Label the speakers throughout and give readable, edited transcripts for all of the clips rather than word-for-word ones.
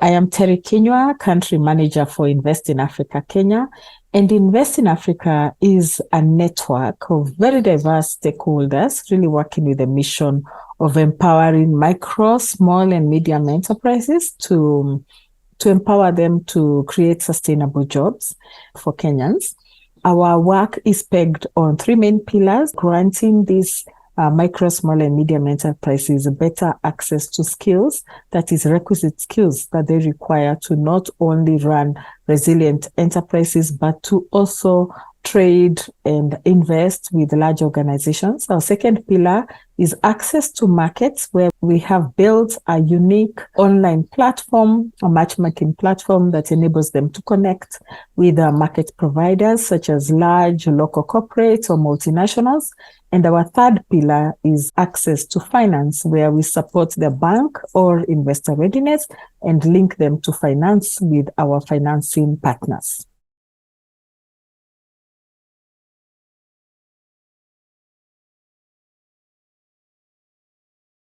Speaker 1: I am Terry Kinyua, Country Manager for Invest in Africa, Kenya. And Invest in Africa is a network of very diverse stakeholders, really working with the mission of empowering micro, small, and medium enterprises to empower them to create sustainable jobs for Kenyans. Our work is pegged on three main pillars: granting these micro, small, and medium enterprises better access to skills, that is requisite skills that they require to not only run resilient enterprises, but to also trade and invest with large organizations. Our second pillar is access to markets, where we have built a unique online platform, a matchmaking platform that enables them to connect with market providers such as large local corporates or multinationals. And our third pillar is access to finance, where we support the bank or investor readiness and link them to finance with our financing partners.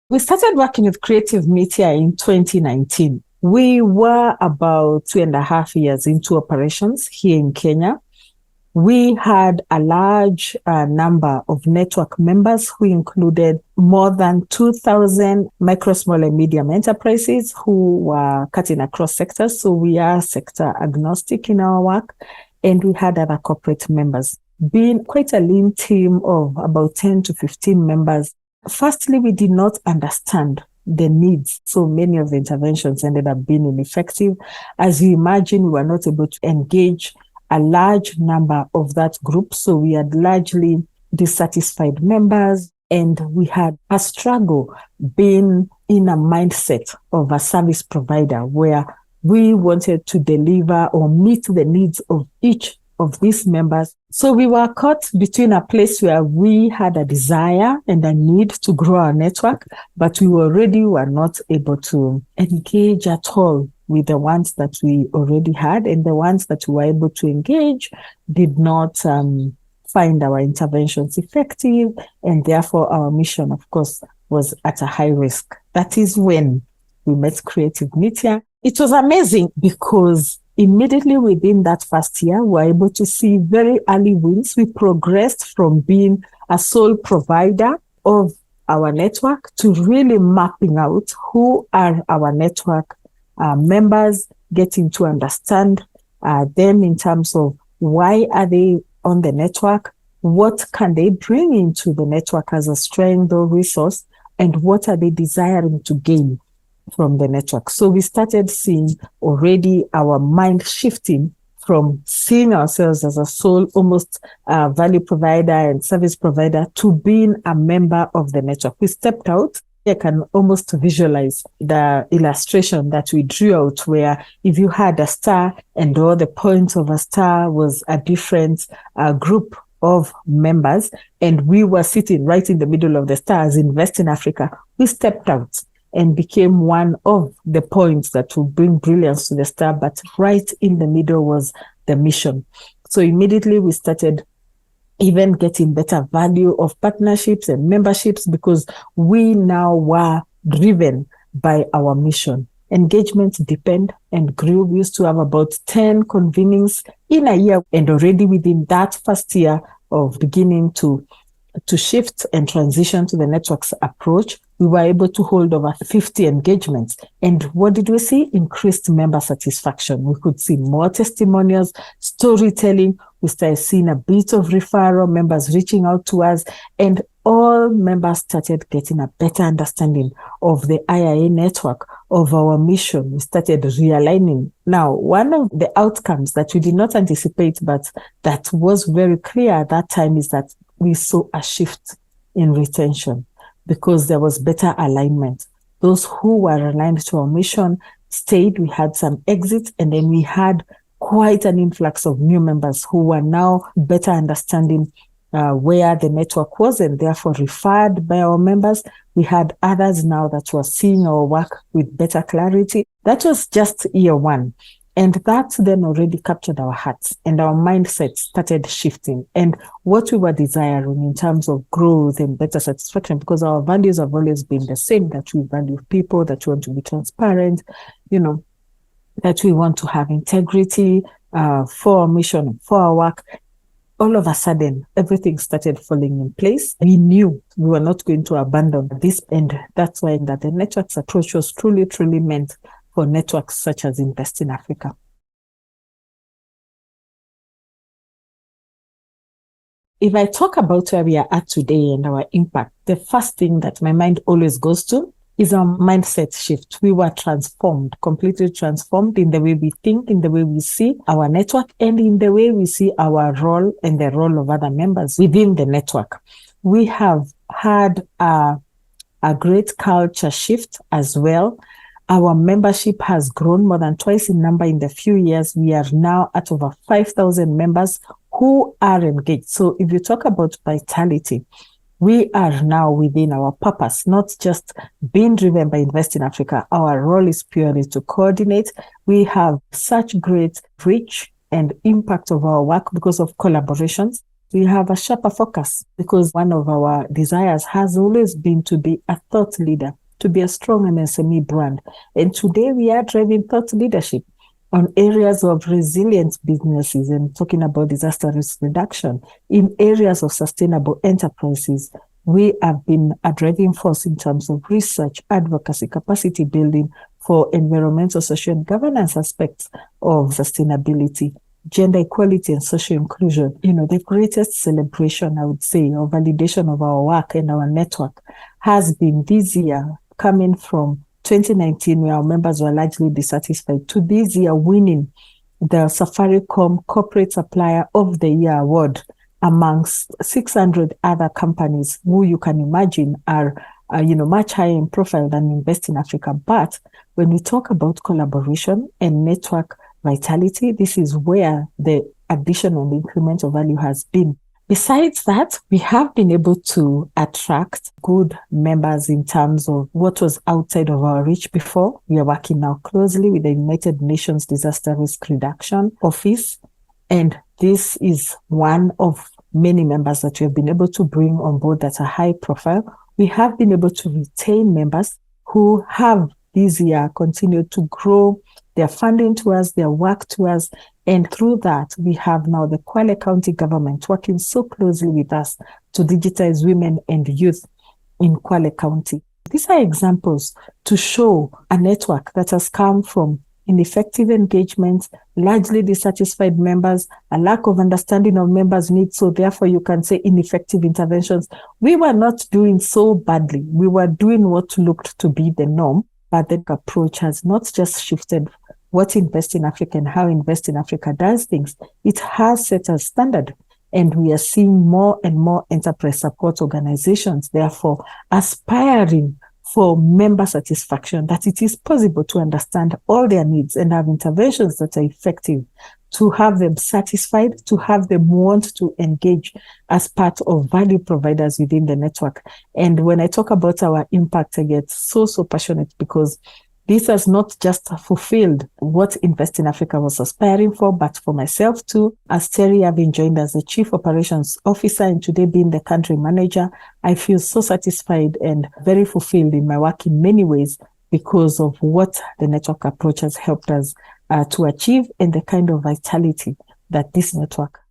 Speaker 1: We started working with Creative Media in 2019. We were about 2.5 years into operations here in Kenya. We had a large number of network members who included more than 2,000 micro, small, and medium enterprises who were cutting across sectors. So we are sector agnostic in our work. And we had other corporate members. Being quite a lean team of about 10 to 15 members, firstly, we did not understand the needs. So many of the interventions ended up being ineffective. As you imagine, we were not able to engage a large number of that group. So we had largely dissatisfied members, and we had a struggle being in a mindset of a service provider where we wanted to deliver or meet the needs of each of these members. So we were caught between a place where we had a desire and a need to grow our network, but we already were not able to engage at all with the ones that we already had, and the ones that we were able to engage did not find our interventions effective, and therefore our mission, of course, was at a high risk. That is when we met Creative Media. It was amazing because immediately within that first year, we were able to see very early wins. We progressed from being a sole provider of our network to really mapping out who are our network members, getting to understand them in terms of why are they on the network, what can they bring into the network as a strength or resource, and what are they desiring to gain from the network. So we started seeing already our mind shifting from seeing ourselves as a sole almost value provider and service provider to being a member of the network. We stepped out. I can almost visualize the illustration that we drew out, where if you had a star and all the points of a star was a different group of members, and we were sitting right in the middle of the stars, Invest in Africa, we stepped out and became one of the points that will bring brilliance to the star, but right in the middle was the mission. So immediately we started even getting better value of partnerships and memberships because we now were driven by our mission. Engagement deepened and grew. We used to have about 10 convenings in a year, and already within that first year of beginning to shift and transition to the network's approach, we were able to hold over 50 engagements. And what did we see? Increased member satisfaction. We could see more testimonials, storytelling. We started seeing a bit of referral, members reaching out to us, and all members started getting a better understanding of the IIA network, of our mission. We started realigning. Now, one of the outcomes that we did not anticipate, but that was very clear at that time, is that we saw a shift in retention because there was better alignment. Those who were aligned to our mission stayed. We had some exits, and then we had quite an influx of new members who were now better understanding where the network was and therefore referred by our members. We had others now that were seeing our work with better clarity. That was just year one. And that then already captured our hearts, and our mindset started shifting. And what we were desiring in terms of growth and better satisfaction, because our values have always been the same, that we value people, that we want to be transparent, that we want to have integrity for our mission, for our work. All of a sudden, everything started falling in place. We knew we were not going to abandon this, and that's why that the network's approach was truly, truly meant for networks such as Invest in Africa. If I talk about where we are at today and our impact, the first thing that my mind always goes to is our mindset shift. We were transformed, completely transformed in the way we think, in the way we see our network, and in the way we see our role and the role of other members within the network. We have had a great culture shift as well. Our membership has grown more than twice in number in the few years. We are now at over 5,000 members who are engaged. So if you talk about vitality, we are now within our purpose, not just being driven by Invest in Africa. Our role is purely to coordinate. We have such great reach and impact of our work because of collaborations. We have a sharper focus because one of our desires has always been to be a thought leader, to be a strong MSME brand. And today we are driving thought leadership on areas of resilient businesses and talking about disaster risk reduction. In areas of sustainable enterprises, we have been a driving force in terms of research, advocacy, capacity building for environmental, social, and governance aspects of sustainability, gender equality, and social inclusion. The greatest celebration, I would say, or validation of our work and our network has been this year, coming from 2019, where our members were largely dissatisfied, to this year winning the Safaricom Corporate Supplier of the Year award amongst 600 other companies who you can imagine are much higher in profile than Invest in Africa. But when we talk about collaboration and network vitality, this is where the addition and incremental value has been. Besides that, we have been able to attract good members in terms of what was outside of our reach before. We are working now closely with the United Nations Disaster Risk Reduction Office, and this is one of many members that we have been able to bring on board that are high profile. We have been able to retain members who have this year continued to grow their funding to us, their work to us. And through that, we have now the Kwale County government working so closely with us to digitize women and youth in Kwale County. These are examples to show a network that has come from ineffective engagement, largely dissatisfied members, a lack of understanding of members' needs. So therefore, you can say ineffective interventions. We were not doing so badly. We were doing what looked to be the norm, but the approach has not just shifted what Invest in Africa and how Invest in Africa does things. It has set a standard, and we are seeing more and more enterprise support organizations, therefore, aspiring for member satisfaction, that it is possible to understand all their needs and have interventions that are effective, to have them satisfied, to have them want to engage as part of value providers within the network. And when I talk about our impact, I get so passionate because this has not just fulfilled what Invest in Africa was aspiring for, but for myself too. As Terry, having joined as the Chief Operations Officer and today being the country manager, I feel so satisfied and very fulfilled in my work in many ways because of what the network approach has helped us to achieve and the kind of vitality that this network